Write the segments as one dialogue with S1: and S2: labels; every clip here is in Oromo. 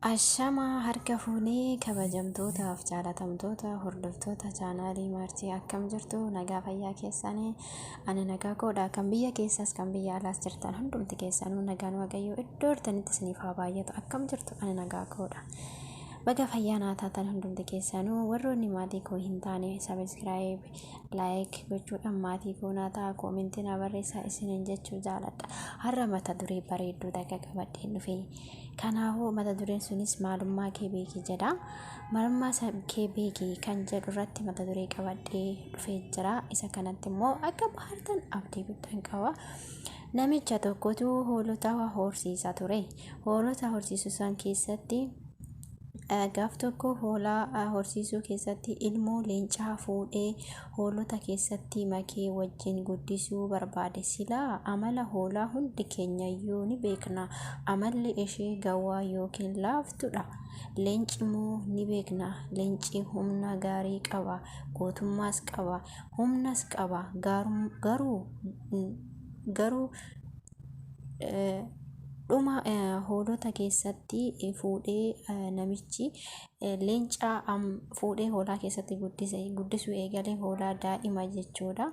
S1: Ashamaa harka fuunee kabajamtootaaf jaalatamtoota hordoftoota chaanaalii Maartii akkam jirtu nagaa fayyaa keessanii ani nagaa koodha kan biyya keessas kan biyya alaas jirtan hundumti keessanuu nagaan waaqayyoo iddoo jirtanitti isiniif haa baay'atu akkam jirtu ani nagaa koodha baga fayyaa naa taatan hundumti keessanuu warroonni maatii koo hin taane sabiskiraayib laayik gochuudhaan maatii koo naa ta'a koomentii naa barreessaa isiniin jechuu jaaladha har'a mata duree bareedduu takka qabadheen dhufe kanaafuu mata dureen sunis maalummaa kee beekii jedha. Maalummaa kee beekii kan jedhu irratti mata duree qabadhee dhufee jira. Isa kanatti immoo akka bahartan abdii guddaan qaba. Namicha tokkotu hoolota horsiisaa ture. Hoolota horsiisuu san keessatti gaaf tokko hoolaa horsiisuu keessatti ilmoo leencaa fuudhee hoolota keessatti makee wajjin guddisuu barbaade. Silaa amala hoolaa hundi keenyayyuu ni beekna. Amalli ishee gawwaa yookiin laaftudha. Leenci immoo ni beekna. Leenci humna gaarii qaba. Gootummaas qaba. Humnas qaba. Garuu dhuma hoolota keessatti fuudhee namichi leencaa fuudhee hoolaa keessatti guddisuu eegalee hoolaa daa'ima jechuudha.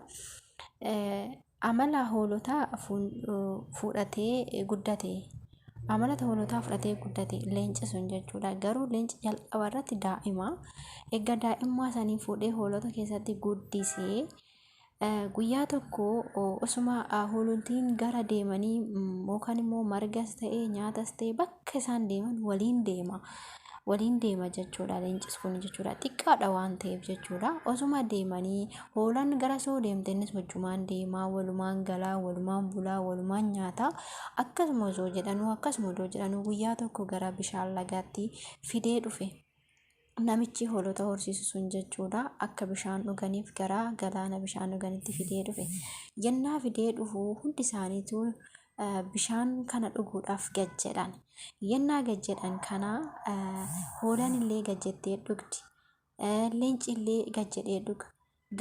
S1: Amala hoolotaa fudhatee guddate. Amalata hoolotaa fudhatee guddate leenci sun jechuudha. Garuu leenci jalqaba irratti daa'ima. Egaa daa'immaa sanii fuudhee hoolota keessatti guddisee guyyaa tokko osuma hoolontiin gara deemanii yookaan immoo margas ta'ee nyaatas ta'ee bakka isaan deeman waliin deema jechuudha. Leencis kun jechuudha xiqqaadha waan ta'eef jechuudha. Osuma deemanii hoolaan gara soo deemte innis wajjumaan deemaa walumaan galaa walumaan bulaa walumaan nyaataa akkasuma osoo jedhanuu guyyaa tokko gara bishaan lagaatti fidee dhufe. Namichi hoolota horsiisu sun jechuudha akka bishaan dhuganiif gara galaana bishaan dhuganitti fidee dhufe. Yennaa fidee dhufu hundi isaaniitu bishaan kana dhuguudhaaf gad jedhan. Yennaa gad jedhan kana hoolaan illee gad jettee dhugdi. Leenci illee gad jedhee dhuga.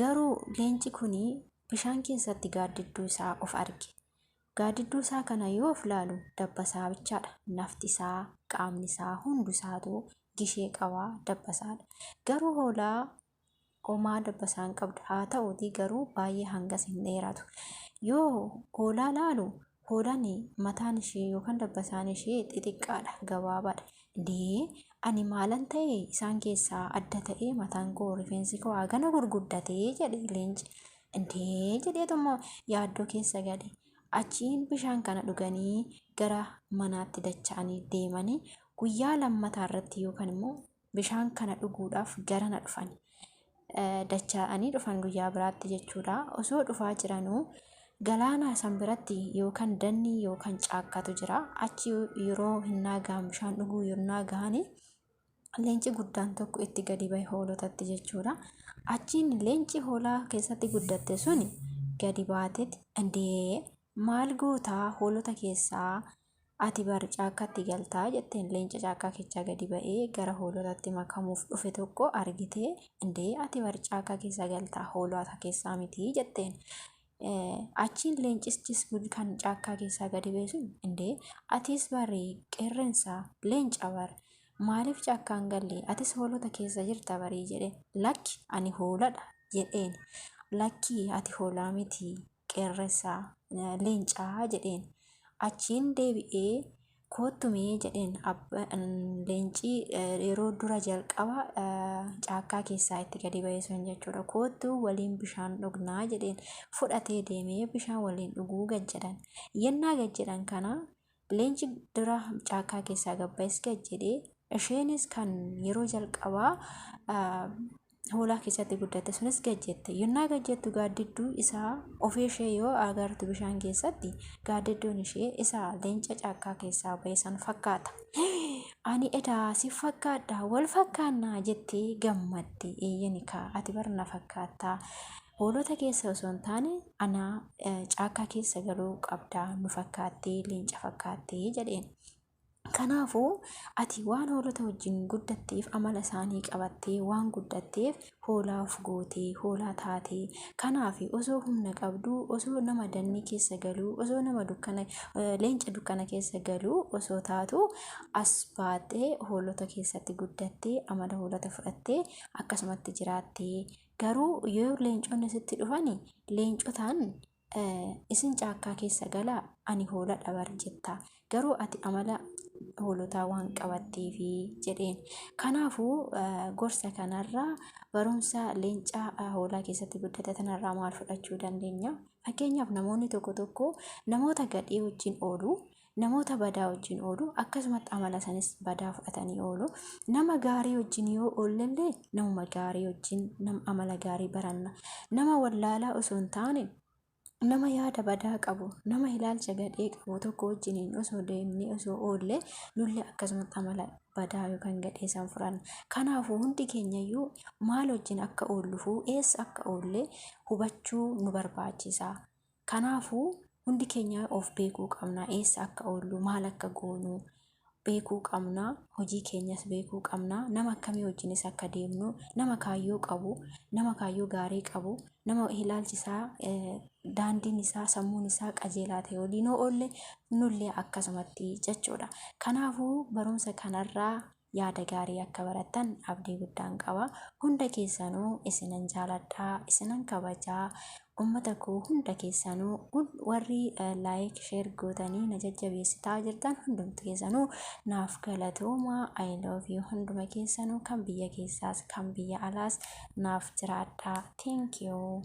S1: Garuu leenci kuni bishaan keessatti gaaddidduu isaa of arge. Gaaddidduu isaa kana yoo of laalu dabbasaa bichaadha. Nafti isaa, qaamni isaa hundusaatu gishee qabaa dabbasaadha. Garuu hoolaa homaa dabbasaan qabdu haa ta'uutii garuu baay'ee hangas hin dheeratu. Yoo hoolaa laalu hoolaan mataan ishee yookaan dabbasaan ishee xixiqqaadha gabaabaadha. Ani maalan ta'e isaan keessaa adda ta'ee mataan koo rifeensi koo hagana gurguddatee jedhe leenci. Jedheetuma yaaddoo keessa gale. Achiin bishaan kana dhuganii gara manaatti dacha'anii deemanii guyyaa lammataa irratti yookaan immoo bishaan kana dhuguudhaaf garana dhufan. Dacha'anii dhufan guyyaa biraatti jechuudha. Osoo dhufaa jiranuu galaana san biratti yookaan danni yookaan caakkatu jira. Achi yeroo hinnaa gahan bishaan dhuguu yennaa gahanii leenci guddaan tokko itti gadi bahe hoolotatti jechuudha. Achiin leenci hoolaa keessatti guddatte suni gadi baatetti maal gootaa hoolota keessaa ati bar caakkatti galtaa jetteen leenca caakkaa keessaa gadi ba'ee gara hoolotatti makamuuf dhufe tokko argitee ati bar caakkaa keessaa galtaa hoolota keessaa miti jetteen. Achiin leencichis kan caakkaa keessaa gadi ba'e sun atis bari qeerransa leenca bar maaliif caakkaan galle atis hoolota keessa jirta barii jedhe. Lakki ani hooladha jedheen. Lakki ati hoolaa miti qeerransa leencaa jedheen. Achiin deebi'ee koottumee jedheen leenci yeroo dura jalqaba caakkaa keessaa itti gadi ba'e sun jechuudha. Koottuu waliin bishaan dhugnaa jedheen. Fudhatee deemee bishaan waliin dhuguu gad jedhan. Yennaa gad jedhan kana leenci dura caakkaa keessaa gabbaa'es gad jedhee isheenis kan yeroo jalqabaa hoolaa keessatti guddatte sunis gad jette. Yennaa gad jettu gaaddidduu isaa ofii ishee yoo agartu bishaan keessatti gaaddidduun ishee isaa leenca caakkaa keessaa ba'e san fakkaata. Ani edaa si fakkaadha wal fakkaannaa jettee gammadde. Eeyyanikaa ati barna fakkaattaa. Hoolota keessa osoo hin taane ana caakkaa keessa galuu qabdaa nu fakkaattee leenca fakkaattee jedheen. Kanaafuu ati waan hoolota wajjin guddatteef amala isaanii qabattee waan guddatteef hoolaa of gootee hoolaa taatee kanaaf osoo humna qabduu osoo nama danni keessa galuu osoo nama leenca dukkana keessa galuu osoo taatu as baatee hoolota keessatti guddattee amala hoolota fudhattee akkasumatti jiraattee garuu yoo leenconni sitti dhufani leencotaan isin caakkaa keessa galaa ani hoola dhabar jetta garuu ati amala hoolotaa waan qabatteefi jedheen. Kanaafuu gorsa kanarraa barumsa leencaa hoolaa keessatti guddate tanarraa maal fudhachuu dandeenya? Fakkeenyaaf namoonni tokko namoota gadhee wajjin oolu namoota badaa wajjin oolu akkasumatti amala sanis badaa fudhatanii oolu nama gaarii wajjin yoo oollellee namuma gaarii wajjin amala gaarii baranna nama wallaalaa osoo hin taane nama yaada badaa qabu nama ilaalcha gadhee qabu tokko wajjiniin osoo deemnee osoo oolle nullee akkasumatti amala badaa yookaan gadhee san furanna. Kanaafuu hundi keenyayyuu maal wajjin akka oolluufuu eessa akka oolle hubachuu nu barbaachisa. Kanaafuu hundi keenya of beekuu qabna eessa akka oollu maal akka goonu beekuu qabna hojii keenyas beekuu qabna nama akkamii wajjinis akka deemnu nama kaayyoo qabu nama kaayyoo gaarii qabu nama ilaalchi isaa daandiin isaa sammuun isaa qajeelaa ta'e waliin oolle nullee akkasumatti jechuudha. Kanaafuu barumsa kanarraa yaada gaarii akka barattan abdii guddaan qaba. Hunda keessanuu isinan jaaladhaa isinan kabajaa ummata koo hunda keessanuu warri laayik sheer gootanii na jajjabeessitaa jirtan hundumti keessanuu naaf galatooma. I love you hunduma keessanuu kan biyya keessaas kan biyya alaas naaf jiraadhaa. Thank you.